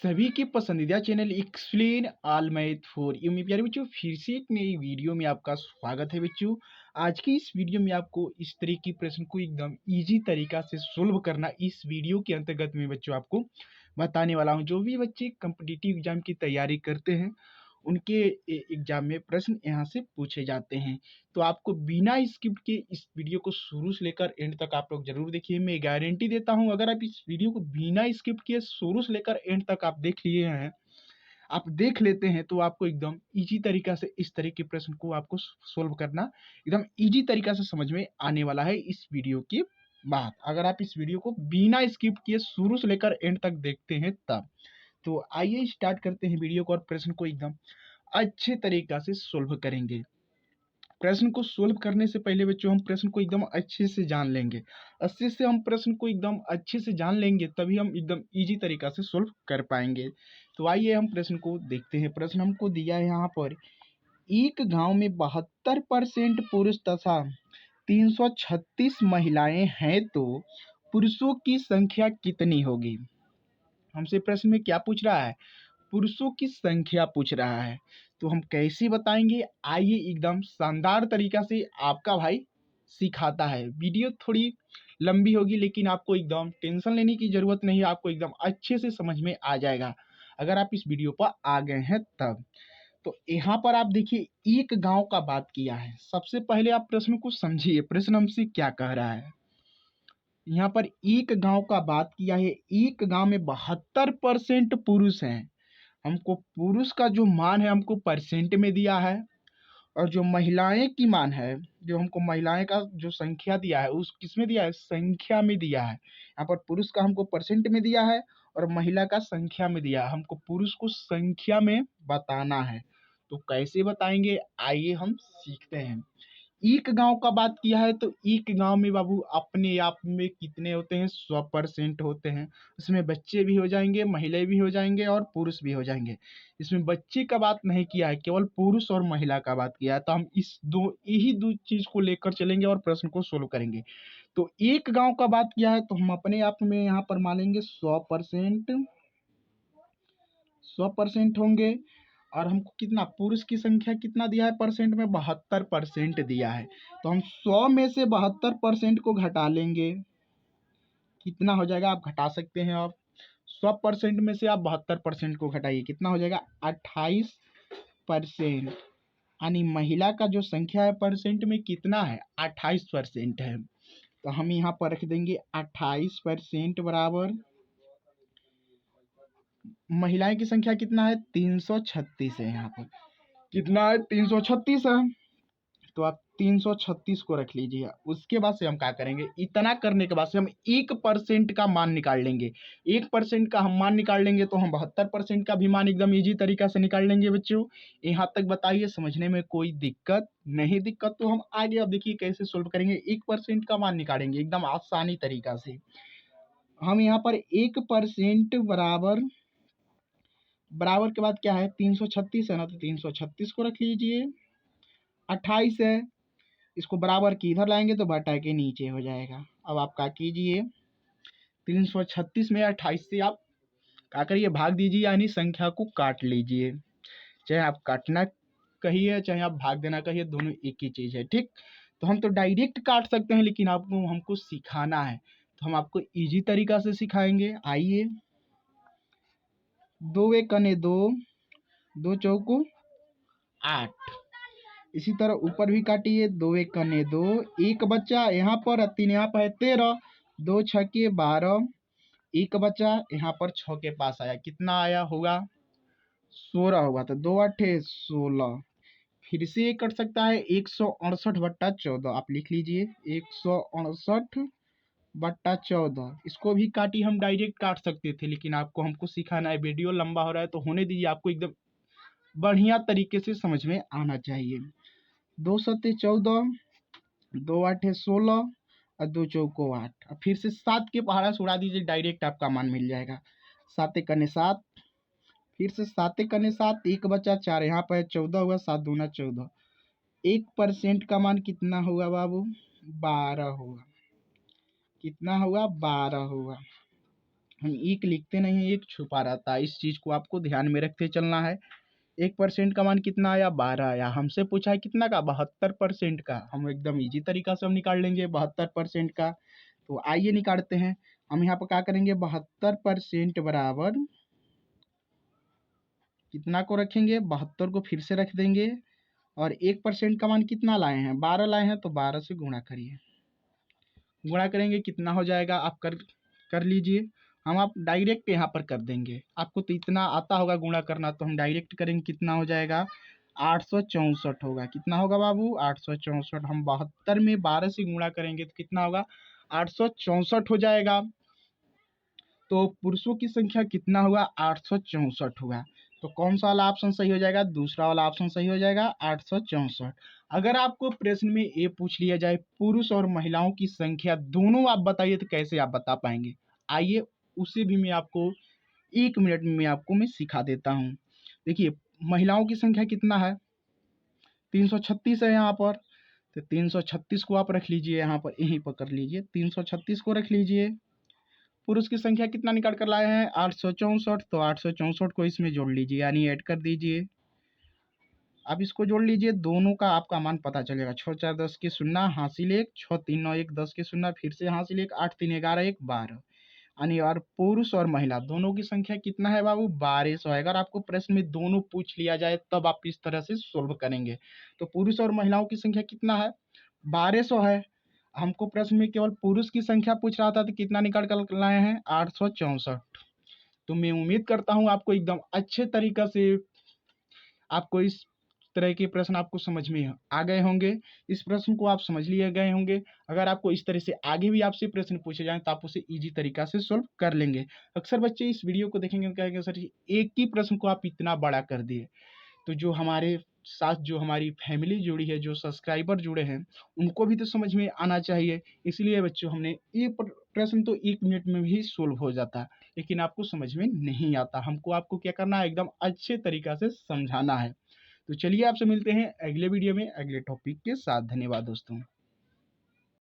सभी के पसंदीदा channel explain all math for you में प्यारे बच्चों फिर से एक नई वीडियो में आपका स्वागत है बच्चों। आज की इस वीडियो में आपको इस तरह की प्रश्न को एकदम इजी तरीका से सोल्व करना इस वीडियो के अंतर्गत में बच्चों आपको बताने वाला हूं। जो भी बच्चे कॉम्पिटिटिव एग्जाम की तैयारी करते हैं उनके एग्जाम में प्रश्न यहाँ से पूछे जाते हैं। तो आपको बिना स्किप के इस वीडियो को शुरू से लेकर एंड तक आप लोग जरूर देखिए। मैं गारंटी देता हूं अगर आप इस वीडियो को बिना स्किप किए शुरू से लेकर एंड तक आप देख लिए हैं, आप देख लेते हैं, तो आपको एकदम इजी तरीका से इस तरह के प्रश्न को आपको सोल्व करना एकदम इजी तरीका से समझ में आने वाला है इस वीडियो के बाद। अगर आप इस वीडियो को बिना स्किप किए शुरू से लेकर एंड तक देखते हैं तब। तो आइए स्टार्ट करते हैं वीडियो को और प्रश्न को एकदम अच्छे तरीका से सोल्व करेंगे। प्रश्न को सोल्व करने से पहले बच्चों हम प्रश्न को एकदम अच्छे से जान लेंगे। अच्छे से हम प्रश्न को एकदम अच्छे से जान लेंगे तभी हम एकदम इजी तरीका से सोल्व कर पाएंगे। तो आइए हम प्रश्न को देखते हैं। प्रश्न हमको दिया है यहाँ पर, एक गांव में 72% पुरुष तथा 336 महिलाएं हैं तो पुरुषों की संख्या कितनी होगी। हमसे प्रश्न में क्या पूछ रहा है, पुरुषों की संख्या पूछ रहा है। तो हम कैसे बताएंगे, आइए एकदम शानदार तरीका से आपका भाई सिखाता है। वीडियो थोड़ी लंबी होगी लेकिन आपको एकदम टेंशन लेने की जरूरत नहीं है, आपको एकदम अच्छे से समझ में आ जाएगा अगर आप इस वीडियो पर आ गए हैं तब। तो यहाँ पर आप देखिए एक गांव का बात किया है। सबसे पहले आप प्रश्न को समझिए, प्रश्न हमसे क्या कह रहा है। यहाँ पर एक गांव का बात किया है, एक गांव में 72% पुरुष हैं। हमको पुरुष का जो मान है हमको परसेंट में दिया है, और जो महिलाएं की मान है, जो हमको महिलाएं का जो संख्या दिया है उस किस में दिया है, संख्या में दिया है। यहाँ पर पुरुष का हमको परसेंट में दिया है और महिला का संख्या में दिया है। हमको पुरुष को संख्या में बताना है। तो कैसे बताएंगे, आइए हम सीखते हैं। एक गांव का बात किया है तो एक गांव में बाबू अपने आप में कितने होते हैं, 100% होते हैं। उसमें बच्चे भी हो जाएंगे, महिलाएं भी हो जाएंगे और पुरुष भी हो जाएंगे। इसमें बच्चे का बात नहीं किया है, केवल पुरुष और महिला का बात किया है। तो हम इस यही दो चीज को लेकर चलेंगे और प्रश्न को सोल्व करेंगे। तो एक गांव का बात किया है तो हम अपने आप में यहाँ पर मानेंगे 100%, 100% होंगे। और हमको कितना, पुरुष की संख्या कितना दिया है परसेंट में, 72% दिया है। तो हम 100 में से 72% को घटा लेंगे, कितना हो जाएगा आप घटा सकते हैं। आप 100% में से आप 72% को घटाइए, कितना हो जाएगा 28%। यानी महिला का जो संख्या है परसेंट में कितना है, 28% है। तो हम यहाँ पर रख देंगे 28% बराबर महिलाएं की संख्या कितना है, 336 है। यहाँ पर कितना है, 336 है। तो आप 336 को रख लीजिए। उसके बाद से हम क्या करेंगे, इतना करने के बाद से हम 1% का मान निकाल लेंगे। 1% का हम मान निकाल लेंगे तो हम 72% का भी मान एकदम इजी तरीका से निकाल लेंगे। बच्चों यहाँ तक बताइए, समझने में कोई दिक्कत नहीं? दिक्कत तो हम आगे अब देखिए कैसे सोल्व करेंगे। 1% का मान निकालेंगे एकदम आसानी तरीका से। हम यहाँ पर 1% बराबर, बराबर के बाद क्या है, 336 है ना, तो 336 को रख लीजिए। 28 है, इसको बराबर की इधर लाएंगे तो बटा के नीचे हो जाएगा। अब आप क्या कीजिए, 336 में 28 से आप क्या करिए, भाग दीजिए, यानी संख्या को काट लीजिए। चाहे आप काटना कहिए चाहे आप भाग देना कहिए, दोनों एक ही चीज है, ठीक। तो हम तो डायरेक्ट काट सकते हैं लेकिन आपको हमको सिखाना है तो हम आपको इजी तरीका से सिखाएंगे। आइए, 2 एकने 2, 2 चौको 8। इसी तरह ऊपर भी काटिए, 2 एकने 2, एक बच्चा यहाँ पर, 3 यहाँ पर है, 13, 2 छके 12, एक बच्चा यहाँ पर 6 के पास आया, कितना आया होगा, 16 होगा। तो 2 8 16। फिर से ये कट सकता है, 168/14 आप लिख लीजिए, 168/14। इसको भी काटी, हम डायरेक्ट काट सकते थे लेकिन आपको हमको सिखाना है, वीडियो लंबा हो रहा है तो होने दीजिए, आपको एकदम बढ़िया तरीके से समझ में आना चाहिए। 2 सत्ते 14, 2 आठे 16 और 2 चौको 8। अब फिर से 7 के पहाड़ा से उड़ा दीजिए, डायरेक्ट आपका मान मिल जाएगा। 7 एकने 7, फिर से 7 एकने 7, एक बचा 4 यहाँ पर 14 हुआ, 7 दूना 14। 1% का मान कितना हुआ बाबू, 12 हुआ। कितना हुआ, 12 हुआ। हम एक लिखते नहीं हैं, एक छुपा रहता है। इस चीज़ को आपको ध्यान में रखते चलना है। 1% का मान कितना आया? 12 आया। हमसे पूछा है कितना का? 72% का। हम एकदम ईजी तरीका से हम निकाल लेंगे 72% का। तो आइए निकालते हैं। हम यहाँ पर क्या करेंगे? 72% बराबर कितना को रखेंगे? 72 को फिर से रख देंगे और 1% का मान कितना लाए हैं? 12 लाए हैं, तो 12 से गुणा करिए। गुणा करेंगे कितना हो जाएगा? आप कर लीजिए। हम आप डायरेक्ट यहाँ पर कर देंगे। आपको तो इतना आता होगा गुणा करना, तो हम डायरेक्ट करेंगे। कितना हो जाएगा? 864 होगा। कितना होगा बाबू? 864। हम 72 में 12 से गुणा करेंगे तो कितना होगा? 864 हो जाएगा। तो पुरुषों की संख्या कितना हुआ? 864 हुआ। तो कौन सा वाला ऑप्शन सही हो जाएगा? दूसरा वाला ऑप्शन सही हो जाएगा, 864। अगर आपको प्रश्न में ये पूछ लिया जाए पुरुष और महिलाओं की संख्या दोनों आप बताइए, तो कैसे आप बता पाएंगे? आइए उसे भी मैं आपको 1 मिनट में मैं सिखा देता हूँ। देखिए, महिलाओं की संख्या कितना है? 336 है यहाँ पर। तो 336 को आप रख लीजिए, यहाँ पर यहीं पर कर लीजिए। 336 को रख लीजिए। पुरुष की संख्या कितना निकाल कर लाए हैं? 864। तो 864 को इसमें जोड़ लीजिए, यानी ऐड कर दीजिए। अब इसको जोड़ लीजिए, दोनों का आपका मान पता चलेगा। 6 4 10 के शून्य, हासिल 1, 6 3 9 1 10 के शून्य, फिर से हासिल 1, 8 3 11 1 12। यानी और पुरुष और महिला दोनों की संख्या कितना है बाबू? 1200 है। अगर आपको प्रश्न में दोनों पूछ लिया जाए तब आप इस तरह से सोल्व करेंगे। तो पुरुष और महिलाओं की संख्या कितना है? 1200 है। हमको प्रश्न में केवल पुरुष की संख्या पूछ रहा था, तो कितना निकाल कर लाए हैं? 864। तो मैं उम्मीद करता हूँ आपको एकदम अच्छे तरीका से आपको इस तरह के प्रश्न आपको समझ में आ गए होंगे। इस प्रश्न को आप समझ लिए गए होंगे। अगर आपको इस तरह से आगे भी आपसे प्रश्न पूछे जाएं तो आप उसे इजी तरीका से सॉल्व कर लेंगे। अक्सर बच्चे इस वीडियो को देखेंगे, कहेंगे सर एक ही प्रश्न को आप इतना बड़ा कर दिए। तो जो हमारे साथ जो हमारी फैमिली जुड़ी है, जो सब्सक्राइबर जुड़े हैं, उनको भी तो समझ में आना चाहिए। इसलिए बच्चों हमने ये प्रश्न तो 1 मिनट में भी सोल्व हो जाता है, लेकिन आपको समझ में नहीं आता। हमको आपको क्या करना है? एकदम अच्छे तरीका से समझाना है। तो चलिए आपसे मिलते हैं अगले वीडियो में अगले टॉपिक के साथ। धन्यवाद दोस्तों।